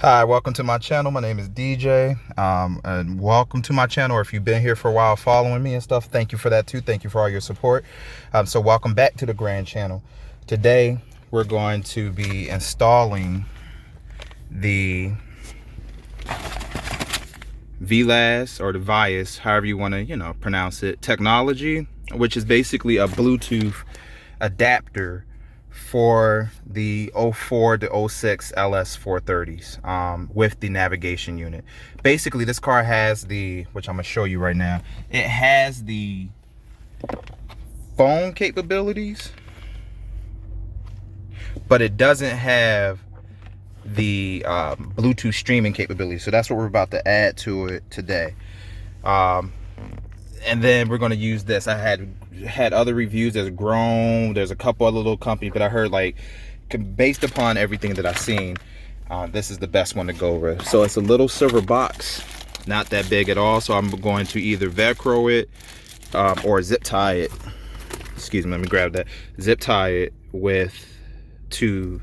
Hi, welcome to my channel. My name is DJ, and welcome to my channel. Or if you've been here for a while following me and stuff, thank you for that too. Thank you for all your support. So welcome back to the Grand Channel. Today we're going to be installing the VAIS, or the VAIS, however you want to pronounce it, technology, which is basically a Bluetooth adapter for the 04 to 06 LS 430s with the navigation unit. Basically, this car has the, which I'm gonna show you right now, it has the phone capabilities, but it doesn't have the Bluetooth streaming capabilities. So that's what we're about to add to it today. And then we're going to use this. I had other reviews. There's Grown, there's a couple other little companies, but I heard, like, based upon everything that I've seen, this is the best one to go with. So it's a little silver box, not that big at all. So I'm going to either Velcro it or zip tie it. Excuse me, let me grab that. Zip tie it to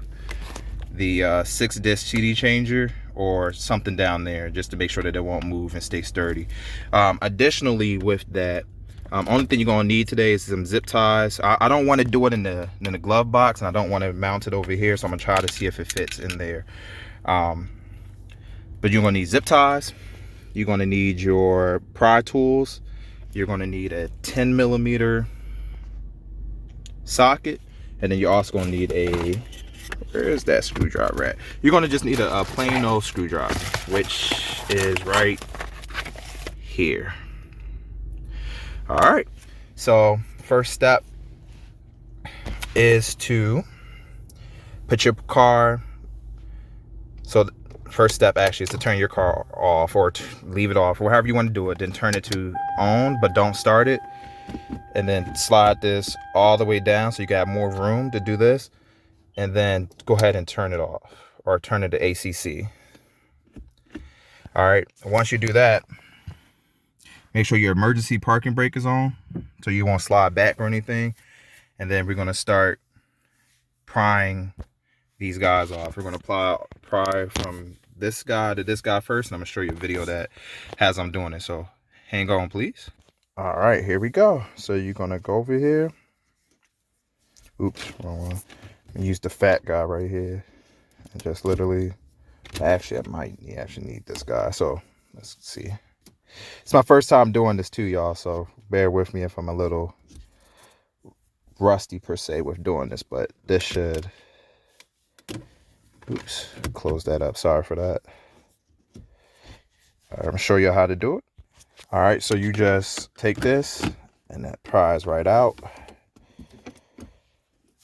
the 6-disc CD changer or something down there, just to make sure that it won't move and stay sturdy. Additionally, with that, only thing you're gonna need today is some zip ties. I don't want to do it in the glove box, and I don't want to mount it over here, so I'm gonna try to see if it fits in there. But you're gonna need zip ties, you're gonna need your pry tools, you're gonna need a 10mm socket, and then you're also gonna need a, where is that screwdriver at? You're gonna just need a plain old screwdriver, which is right here. All right, so first step is to put your car, so the first step actually is to turn your car off, or leave it off, or however you want to do it. Then turn it to on, but don't start it, and then slide this all the way down so you got more room to do this, and then go ahead and turn it off, or turn it to ACC. All right, once you do that, make sure your emergency parking brake is on so you won't slide back or anything. And then we're going to start prying these guys off. We're going to pry from this guy to this guy first, and I'm going to show you a video that has I'm doing it. So hang on, please. All right, here we go. So you're going to go over here. Oops, wrong one. Use the fat guy right here, and just literally, actually I might actually need this guy. So let's see. It's my first time doing this too, y'all, so bear with me if I'm a little rusty per se with doing this, but this should, oops, close that up, sorry for that. All right, I'm gonna show you how to do it. All right, so you just take this and that pries right out,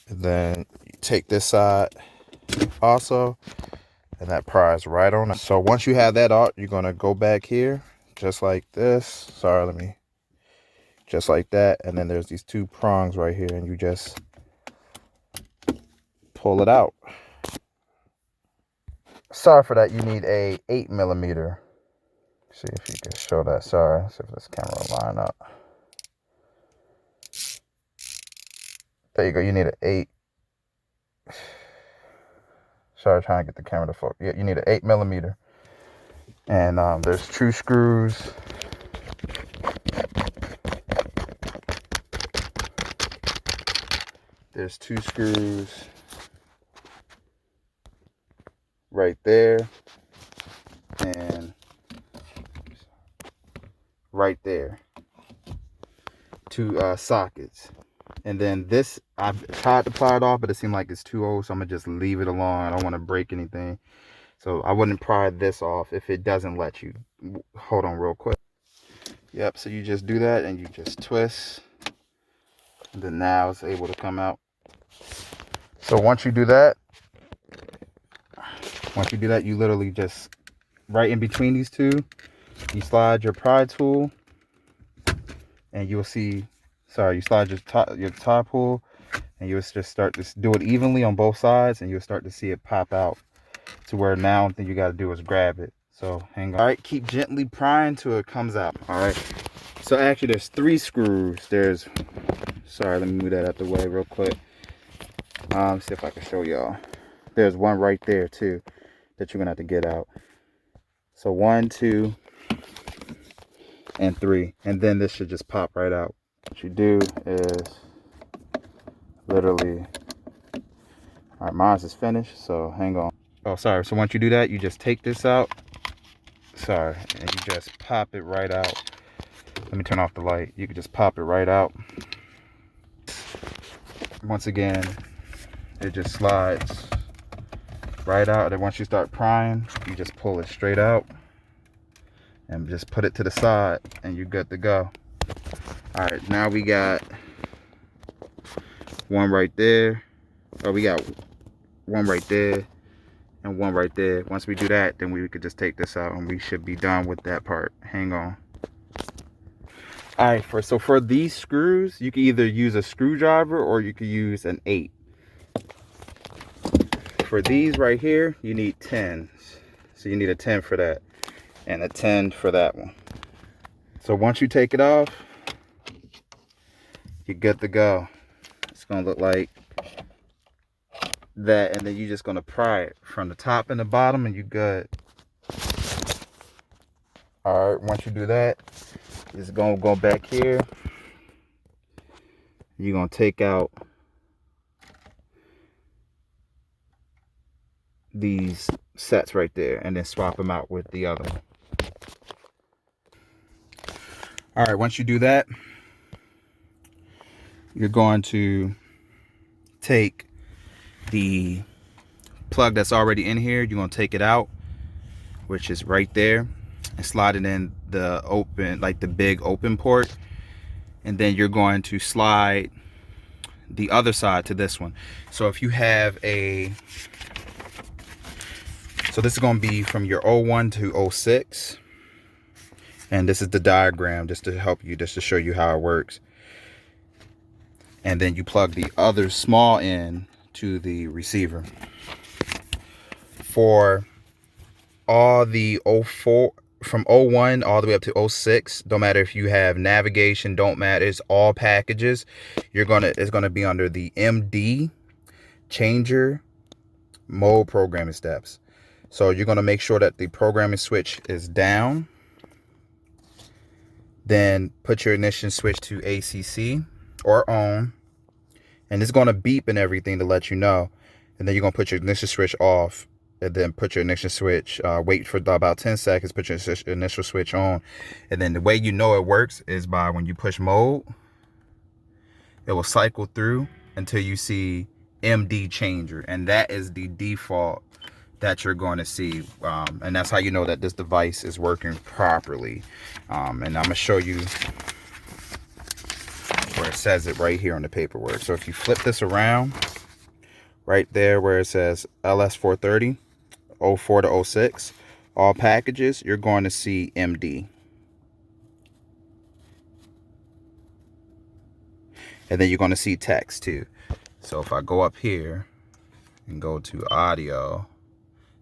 and then you take this side also, and that pries right on it. So once you have that out, you're gonna go back here just like this. Sorry, just like that, and then there's these two prongs right here, and you just pull it out. Sorry for that, you need a 8mm. See if you can show that. Sorry, see if this camera will line up. There you go, you need an 8. Sorry, trying to get the camera to focus. Yeah, you need an 8mm. And there's true screws. There's 2 screws right there and right there. 2 sockets. And then this, I've tried to pry it off, but it seemed like it's too old, so I'm gonna just leave it alone. I don't want to break anything, so I wouldn't pry this off if it doesn't let you. Hold on real quick. Yep, so you just do that and you just twist, and then now it's able to come out. So once you do that, you literally just, right in between these two, you slide your pry tool, and you'll see, sorry, you slide your tie pull, and you'll just start to do it evenly on both sides, and you'll start to see it pop out to where now the thing you got to do is grab it. So hang on. All right, keep gently prying till it comes out. All right, so actually there's 3 screws. There's, sorry, let me move that out the way real quick. See if I can show y'all. There's one right there too. that you're gonna have to get out. So 1, 2, and 3, and then this should just pop right out. What you do is literally, all right, mine is finished, so hang on. Oh, sorry. So once you do that, you just take this out. Sorry, and you just pop it right out. Let me turn off the light. You can just pop it right out. Once again, it just slides right out. And then once you start prying, you just pull it straight out and just put it to the side, and you're good to go. All right, now we got one right there. Oh, we got one right there and one right there. Once we do that, then we could just take this out and we should be done with that part. Hang on. All right, so for these screws, you can either use a screwdriver or you could use an 8. For these right here, you need 10s. So you need a 10 for that and a 10 for that one. So once you take it off, you're good to go. It's gonna look like that, and then you're just gonna pry it from the top and the bottom, and you're good. All right, once you do that, it's gonna go back here. You're gonna take out these sets right there and then swap them out with the other one. All right, once you do that, you're going to take the plug that's already in here. You're gonna take it out, which is right there, and slide it in the open, like the big open port, and then you're going to slide the other side to this one. So if you have so this is going to be from your 01 to 06, and this is the diagram just to help you, just to show you how it works. And then you plug the other small end to the receiver. For all the 04, from 01 all the way up to 06, don't matter if you have navigation, don't matter, it's all packages. It's gonna be under the MD changer mode programming steps. So you're gonna make sure that the programming switch is down. Then put your ignition switch to ACC or on, and it's gonna beep and everything to let you know. And then you're gonna put your ignition switch off, and then put your ignition switch, wait for about 10 seconds, put your initial switch on. And then the way you know it works is by when you push mode, it will cycle through until you see MD changer, and that is the default that you're going to see, and that's how you know that this device is working properly. And I'm gonna show you where it says it right here on the paperwork. So if you flip this around, right there where it says LS430 04 to 06, all packages, you're going to see MD. And then you're going to see text too. So if I go up here and go to audio,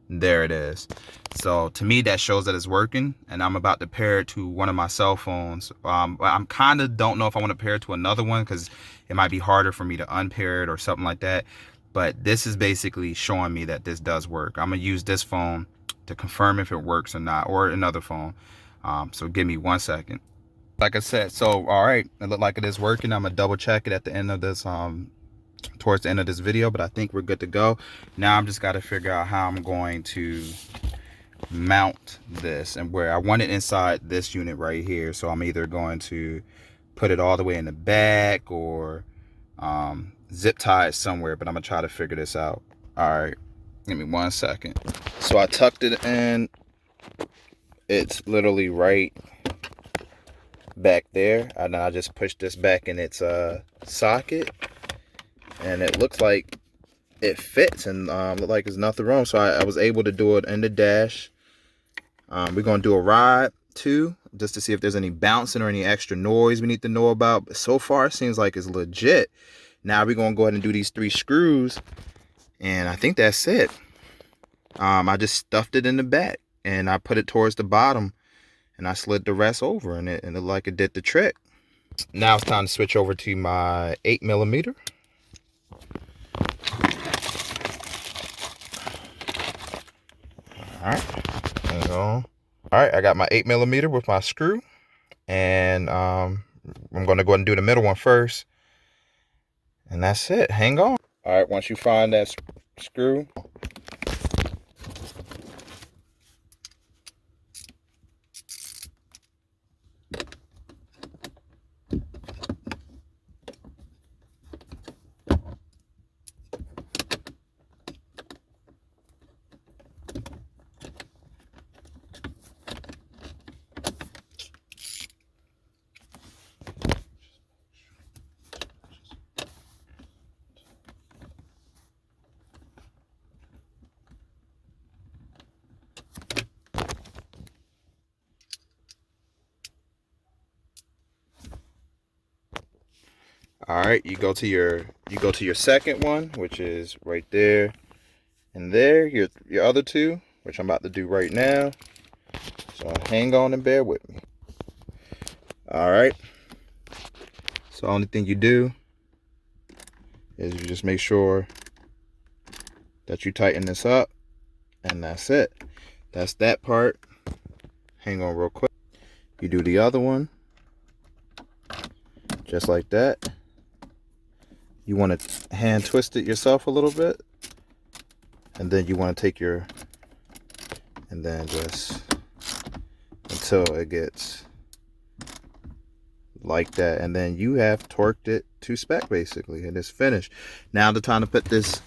there it is. So to me, that shows that it's working, and I'm about to pair it to one of my cell phones. I'm kind of don't know if I want to pair it to another one because it might be harder for me to unpair it or something like that. But this is basically showing me that this does work. I'm gonna use this phone to confirm if it works or not, or another phone. So give me 1 second. Like I said, so all right, it looked like it is working. I'm gonna double check it at the end of this, towards the end of this video, but I think we're good to go. Now I'm just got to figure out how I'm going to mount this, and where I want it inside this unit right here. So I'm either going to put it all the way in the back or zip tie it somewhere, but I'm gonna try to figure this out. All right, give me 1 second. So I tucked it in. It's literally right back there, and I just pushed this back in its socket, and it looks like it fits, and look like there's nothing wrong. So I was able to do it in the dash. We're gonna do a ride too, just to see if there's any bouncing or any extra noise we need to know about. But so far it seems like it's legit. Now we're gonna go ahead and do these 3 screws, and I think that's it. I just stuffed it in the back, and I put it towards the bottom, and I slid the rest over, and it looked like it did the trick. Now it's time to switch over to my 8mm. right, hang on. All right, I got my 8mm with my screw, and I'm gonna go ahead and do the middle one first, and that's it. Hang on. All right, once you find that screw, all right, you go to your second one, which is right there, and there your other two, which I'm about to do right now. So hang on and bear with me. All right. So the only thing you do is you just make sure that you tighten this up, and that's it. That's that part. Hang on real quick. You do the other one just like that. You want to hand twist it yourself a little bit, and then you want to take your, and then just until it gets like that, and then you have torqued it to spec basically, and it's finished. Now the time to put this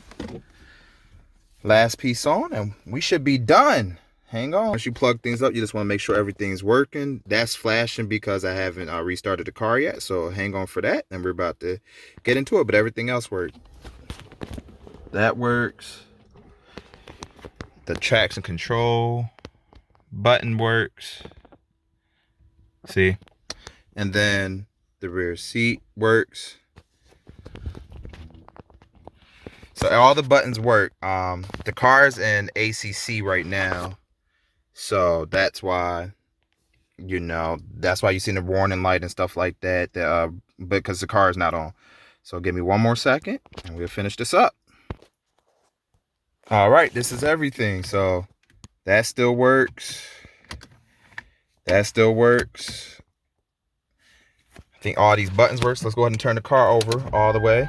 last piece on, and we should be done. Hang on. Once you plug things up, you just want to make sure everything's working. That's flashing because I haven't restarted the car yet, so hang on for that, and we're about to get into it. But everything else worked. That works. The traction control button works. See? And then the rear seat works. So all the buttons work. The car's in ACC right now, so that's why, you know, that's why you see the warning light and stuff like that. Because the car is not on. So give me one more second, and we'll finish this up. All right, this is everything. So that still works. That still works. I think all these buttons work. So let's go ahead and turn the car over all the way.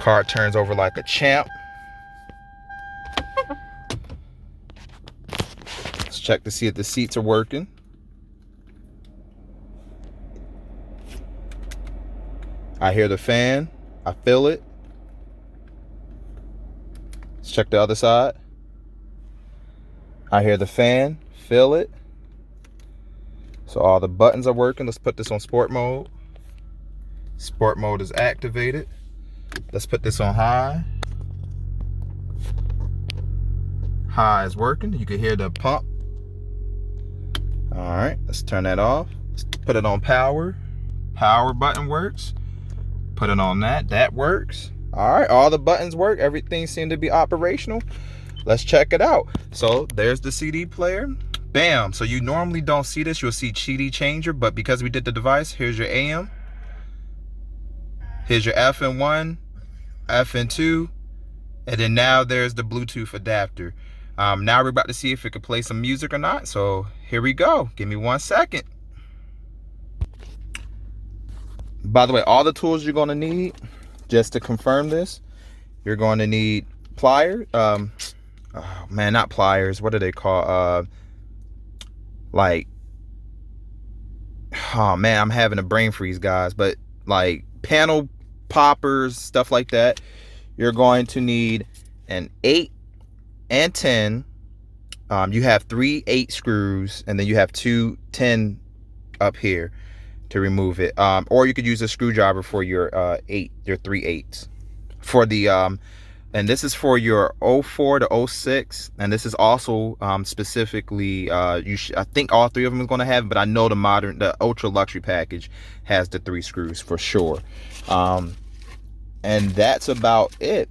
Car turns over like a champ. Let's check to see if the seats are working. I hear the fan. I feel it. Let's check the other side. I hear the fan. Feel it. So all the buttons are working. Let's put this on sport mode. Sport mode is activated. Let's put this on high. High is working. You can hear the pump. All right, let's turn that off. Let's put it on power. Power button works. Put it on that. That works. All right, all the buttons work. Everything seemed to be operational. Let's check it out. So there's the CD player. Bam. So you normally don't see this. You'll see CD changer, but because we did the device, here's your AM. Here's your FN1, FN2, and then now there's the Bluetooth adapter. Now we're about to see if it can play some music or not. So here we go. Give me 1 second. By the way, all the tools you're going to need, just to confirm this, you're going to need pliers. Oh man, not pliers. What do they call? Like, oh man, I'm having a brain freeze, guys. But like panel poppers, stuff like that. You're going to need an 8 and 10. You have 3 8 screws, and then you have 2 10 up here to remove it. Or you could use a screwdriver for your 3 8s. For the and this is for your 04 to 06, and this is also specifically I think all 3 of them is going to have it, but I know the ultra luxury package has the 3 screws for sure. And that's about it.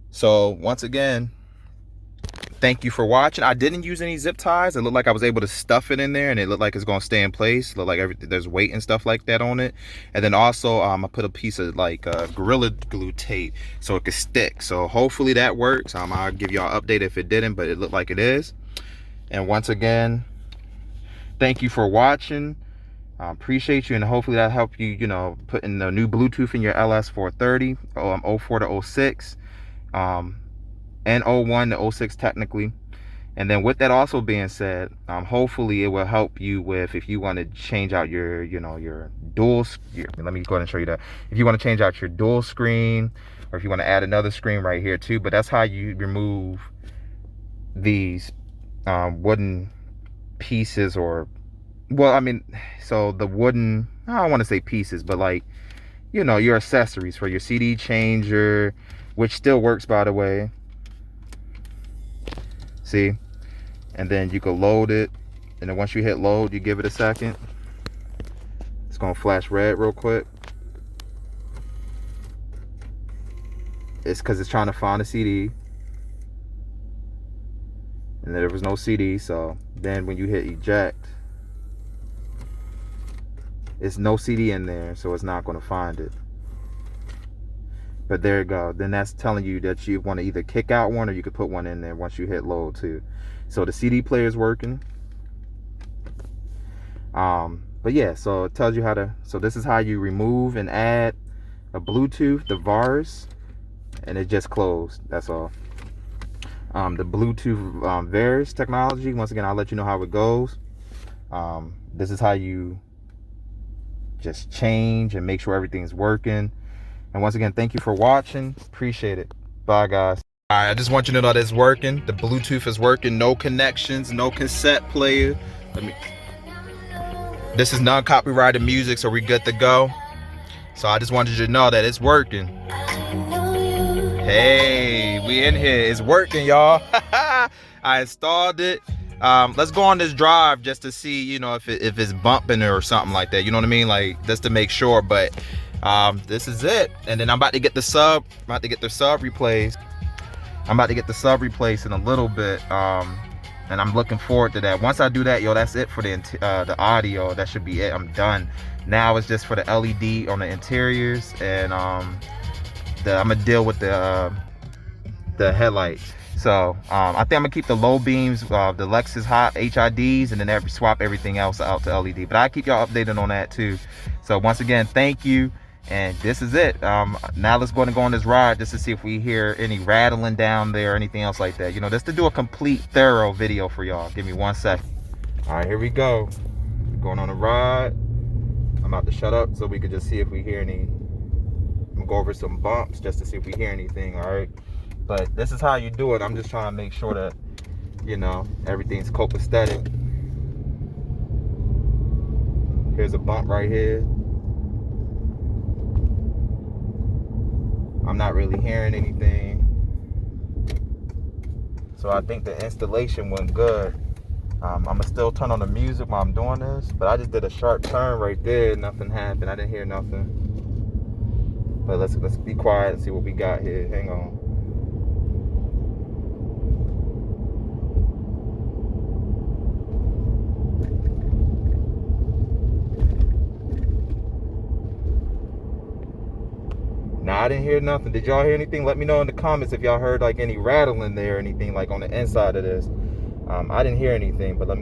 So once again, Thank you for watching. I didn't use any zip ties. It looked like I was able to stuff it in there, and it looked like it's gonna stay in place. It looked like there's weight and stuff like that on it. And then also I put a piece of like Gorilla Glue tape so it could stick. So hopefully that works. I'll give y'all an update if it didn't, but it looked like it is. And once again, thank you for watching. I appreciate you, and hopefully that helped you, you know, putting the new Bluetooth in your LS430, 04 to 06. And 01 to 06 technically. And then with that also being said, hopefully it will help you with, if you want to change out your, you know, your dual, let me go ahead and show you that. If you want to change out your dual screen, or if you want to add another screen right here too, but that's how you remove these wooden pieces, or, well, I mean, so the wooden, I don't want to say pieces, but like, you know, your accessories for your CD changer, which still works, by the way. See, and then you can load it, and then once you hit load, you give it a second, it's gonna flash red real quick. It's because it's trying to find a CD, and there was no CD. So then when you hit eject, it's no CD in there, so it's not gonna find it. But there you go. Then that's telling you that you want to either kick out one, or you could put one in there once you hit load too. So the CD player is working. But yeah, so it tells you how to, so this is how you remove and add a Bluetooth, the VAIS, and it just closed. That's all. The Bluetooth VAIS technology, once again, I'll let you know how it goes. This is how you just change and make sure everything's working. And once again, thank you for watching. Appreciate it. Bye, guys. All right, I just want you to know that it's working. The Bluetooth is working. No connections, no cassette player. This is non-copyrighted music, so we're good to go. So I just wanted you to know that it's working. Hey, we in here. It's working, y'all. I installed it. Let's go on this drive just to see, you know, if it's bumping or something like that. You know what I mean? Like, just to make sure. But this is it. And then I'm about to get the sub. I'm about to get the sub replaced. I'm about to get the sub replaced in a little bit. And I'm looking forward to that. Once I do that, yo, that's it for the audio. That should be it. I'm done. Now it's just for the LED on the interiors, and I'm gonna deal with the headlights. So I think I'm gonna keep the low beams, the Lexus hot HIDs, and then swap everything else out to LED. But I'll keep y'all updated on that too. So once again, thank you. And this is it. Now let's go on this ride just to see if we hear any rattling down there or anything else like that. You know, just to do a complete, thorough video for y'all. Give me 1 second. All right, here we go. Going on a ride. I'm about to shut up so we could just see if we hear any. I'm gonna go over some bumps just to see if we hear anything. All right. But this is how you do it. I'm just trying to make sure that, you know, everything's copacetic. Here's a bump right here. I'm not really hearing anything. So I think the installation went good. I'm gonna still turn on the music while I'm doing this, but I just did a sharp turn right there. Nothing happened. I didn't hear nothing. But let's be quiet and see what we got here. Hang on. Nah, I didn't hear nothing. Did y'all hear anything? Let me know in the comments if y'all heard like any rattling there or anything like on the inside of this. I didn't hear anything, but I'm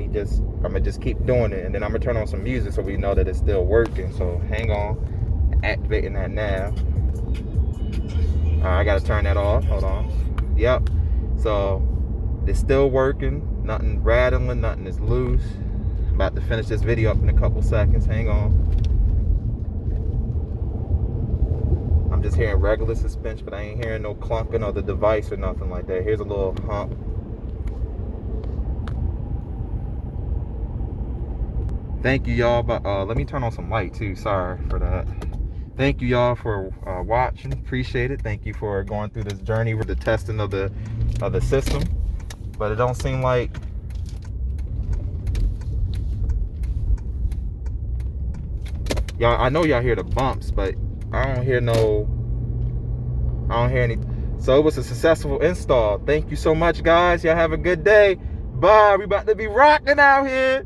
gonna just keep doing it, and then I'm gonna turn on some music so we know that it's still working. So hang on, activating that now. I gotta turn that off. Hold on. Yep. So it's still working. Nothing rattling. Nothing is loose. I'm about to finish this video up in a couple seconds. Hang on. I'm just hearing regular suspension, but I ain't hearing no clunking of the device or nothing like that. Here's a little hump. Thank you, y'all. But let me turn on some light too. Sorry for that. Thank you, y'all, for watching. Appreciate it. Thank you for going through this journey with the testing of the system. But it don't seem like y'all. I know y'all hear the bumps, but I don't hear any. So it was a successful install. Thank you so much, guys. Y'all have a good day. Bye. We about to be rocking out here.